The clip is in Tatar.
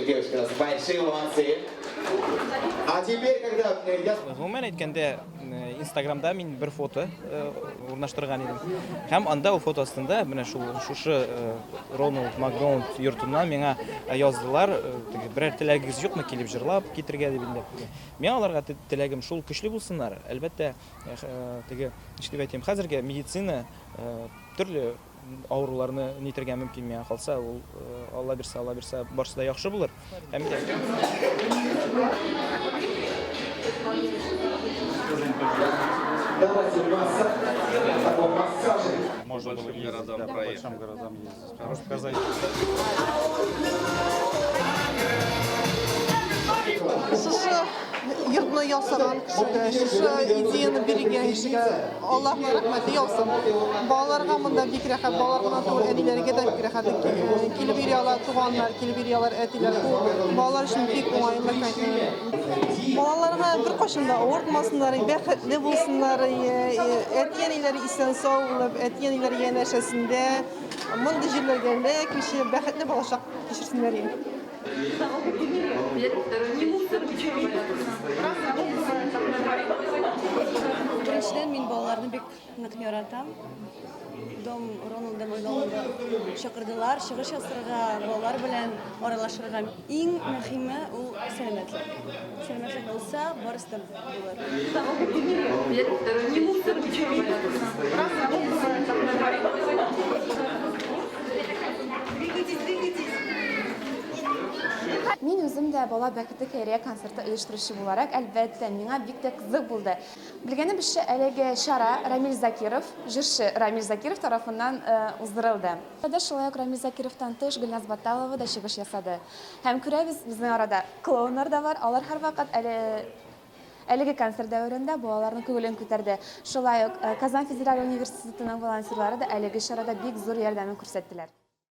Девушки у нас большие молодцы. А теперь, когда я... Гомумән әйткәндә, Instagramда мин бер фото урнаштырган идем. Һәм анда ул фото астында менә шушы Рональд Макдоналд йортыннан миңа яздылар, берәр теләгегез юкмы килеп җырлап китергә дип инде. Мин аларга теләгем шул көчле булсыннар. Әлбәттә, теге, дип әйтим, хәзергә медицина төрле авыруларны нитергә мөмкин миңа калса, ул Алла бирсә, барысы да яхшы булыр. Һәм Давайте массаж. Можно было ездить, да, по большим городам ездить. Рассказать. Yurtunu yasaran kişiге, şu ideyani bergen kişiге Allah'ına rahmeti olsun. Bağlarga mında bik rahat, bağlarga to'g'ri edilerge de bik rahat. Kelib yurganlar, tug'anlar, kelib yurganlar etiler. Bağlar için bik oңай mekan. Balalarga bir qo'shinda o'rtmasinlar, baxtli bo'lsinlar, etganlari isen sog' bo'lib, etganlari yanashasinde, munda yerlarga kishi baxtli bo'lishaq kechirsinlar. Birinchidan men bolalarni bek нык яратам. Дом Рональда Макдоналда чакырдылар, чыгыш ясарга, балалар белән аралашырга. Иң мөһиме ул сәламәтлек. Сәламәтлек булса, барысы да булыр. Мин үзем дә бала бәхете хәйрия концерты оештыручы буларак, әлбәттә, миңа бик тә кызык булды. Белгәнебезчә, әлеге чара Рамил Закиров, җырчы Рамил Закиров тарафыннан уздырылды. Шулай ук Рамил Закировтан тыш Гөлназ Баталова да чыгыш ясады. Һәм күрәбез, безнең арада клоуннар да бар. Алар һәрвакыт әлеге концерт дәверендә балаларның күңелен күтәрде. Шулай ук Казан федераль университетының волонтерлары да әлеге чарада бик зур ярдәмен күрсәттеләр.